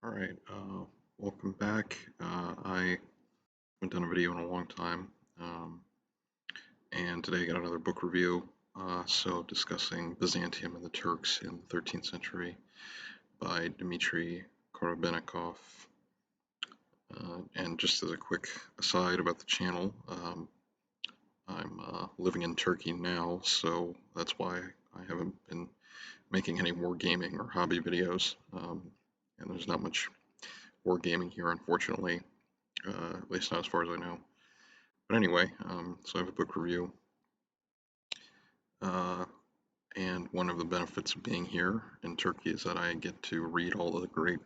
All right, welcome back. I haven't done a video in a long time, um, and today I got another book review. So discussing Byzantium and the Turks in the 13th century by Dmitry Korobenikov. And just as a quick aside about the channel, I'm living in Turkey now, so that's why I haven't been making any war gaming or hobby videos. And there's not much war gaming here, unfortunately. At least not as far as I know. But anyway, so I have a book review, uh, and one of the benefits of being here in Turkey is that I get to read all of the great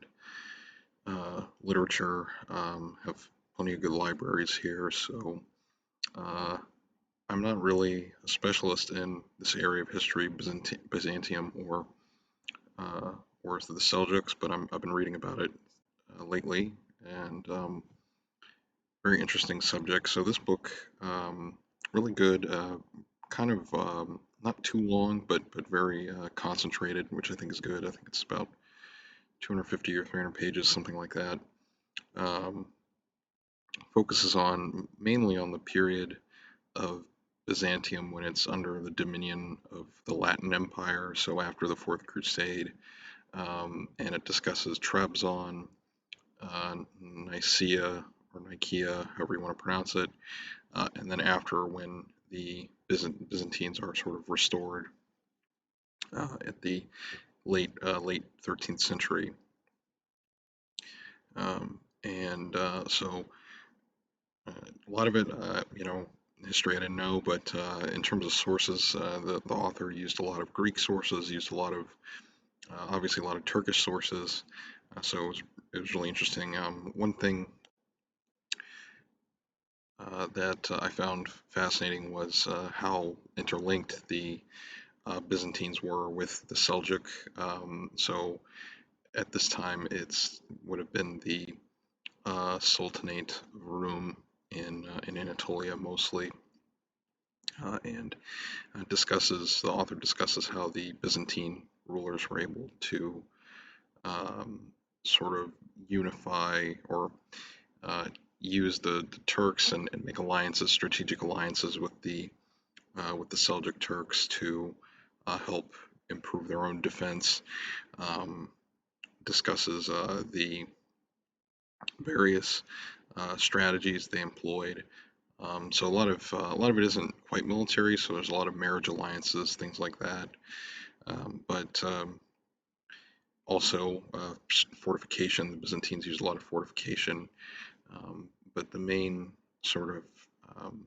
literature, have plenty of good libraries here, so uh, I'm not really a specialist in this area of history, Byzantium uh, or the Seljuks, but I've been reading about it lately, and very interesting subject. So this book, really good, kind of not too long, but very concentrated, which I think is good. I think it's about 250 or 300 pages, something like that. Um, Focuses on mainly on the period of Byzantium when it's under the dominion of the Latin Empire, so after the Fourth Crusade, and it discusses Trebizond, Nicaea or Nicaea, however you want to pronounce it, and then after when the Byzantines are sort of restored at the late 13th century, and so a lot of it, history I didn't know, but in terms of sources, the author used a lot of Greek sources, used a lot of obviously a lot of Turkish sources, so it was really interesting. One thing that I found fascinating was how interlinked the Byzantines were with the Seljuk. So at this time, it's would have been the Sultanate of Rum in Anatolia mostly, and the author discusses how the Byzantine rulers were able to um, sort of unify or uh, use the Turks and make alliances, strategic alliances with the Seljuk Turks to help improve their own defense. Um, Discusses the various strategies they employed. So a lot of it isn't quite military. So there's a lot of marriage alliances, things like that. But also fortification. The Byzantines used a lot of fortification. But the main sort of um,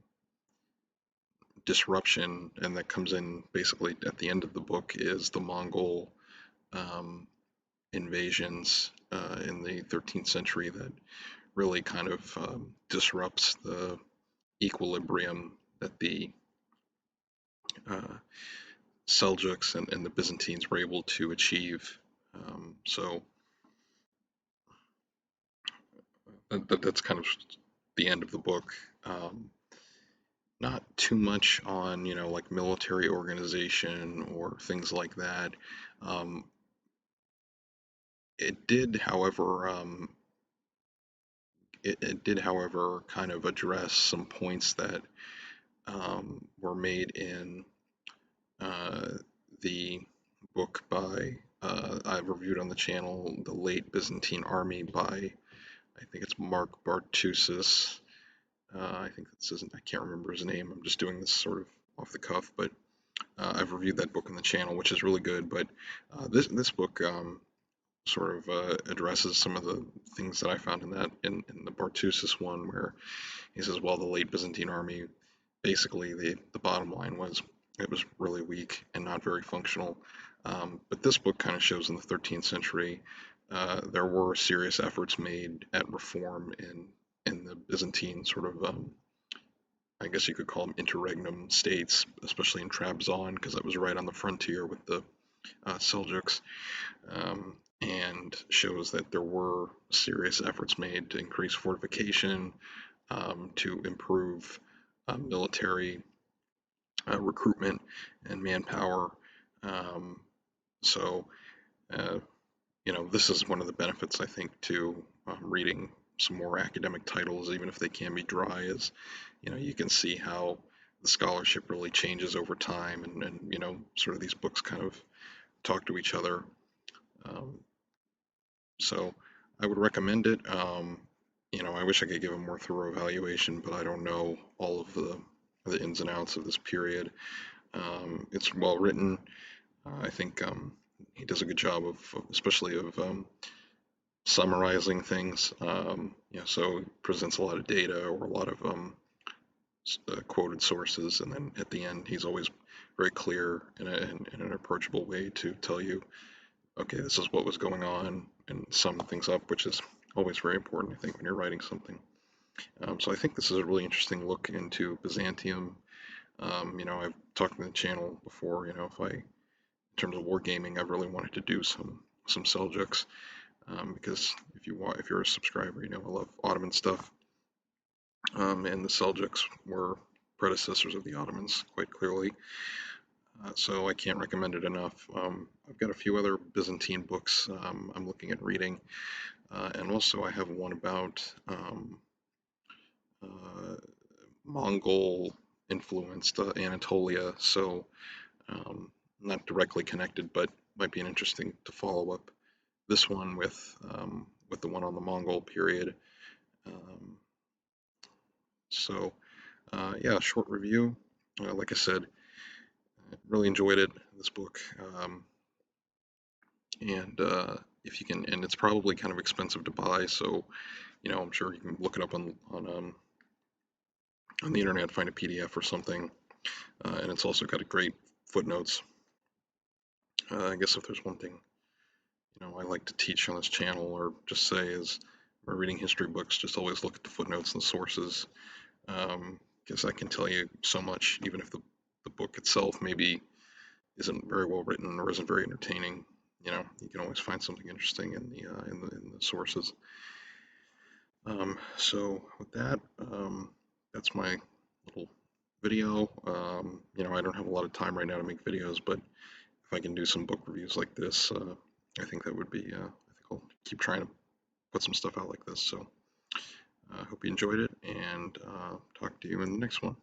disruption, and that comes in basically at the end of the book, is the Mongol um, invasions in the 13th century that really kind of disrupts the equilibrium that the uh, Seljuks and the Byzantines were able to achieve. So that's kind of the end of the book. Um, Not too much on, like military organization or things like that. Um, it did, however, it did, however, kind of address some points that were made in uh, the book by I've reviewed on the channel, The Late Byzantine Army by I think it's Mark Bartusis. I think that's his, I can't remember his name. I'm just doing this sort of off the cuff, but I've reviewed that book on the channel, which is really good. But this book sort of addresses some of the things that I found in the Bartusis one, where he says, well, the late Byzantine army, basically the bottom line was it was really weak and not very functional. But this book kind of shows in the 13th century there were serious efforts made at reform in the Byzantine sort of I guess you could call them interregnum states, especially in Trabzon, because that was right on the frontier with the Seljuks, and shows that there were serious efforts made to increase fortification, to improve military recruitment and manpower. Um, so, uh, this is one of the benefits I think to reading some more academic titles, even if they can be dry, is you can see how the scholarship really changes over time, and sort of these books kind of talk to each other. Um, so I would recommend it. I wish I could give a more thorough evaluation, but I don't know all of the ins and outs of this period. It's well written. I think he does a good job especially of summarizing things. So it presents a lot of data or a lot of quoted sources, and then at the end, he's always very clear in an approachable way to tell you, okay, this is what was going on, and sum things up, which is always very important, I think, when you're writing something. So I think this is a really interesting look into Byzantium. I've talked on the channel before, if in terms of wargaming, I've really wanted to do some Seljuks, because if you're a subscriber, I love Ottoman stuff, and the Seljuks were predecessors of the Ottomans quite clearly. So I can't recommend it enough. I've got a few other Byzantine books I'm looking at reading, and also I have one about uh, Mongol influenced Anatolia, so not directly connected, but might be an interesting to follow up this one with the one on the Mongol period. Um, yeah, short review. Like I said, really enjoyed it, this book. And if you can, and it's probably kind of expensive to buy, so I'm sure you can look it up on the internet, find a PDF or something. And it's also got a great footnotes. I guess if there's one thing I like to teach on this channel or just say is, when reading history books, just always look at the footnotes and the sources, because that can tell you so much, even if the book itself maybe isn't very well written or isn't very entertaining. You can always find something interesting in the sources. So with that, that's my little video. I don't have a lot of time right now to make videos, but if I can do some book reviews like this, I think that would be. I think I'll keep trying to put some stuff out like this. So I hope you enjoyed it, and talk to you in the next one.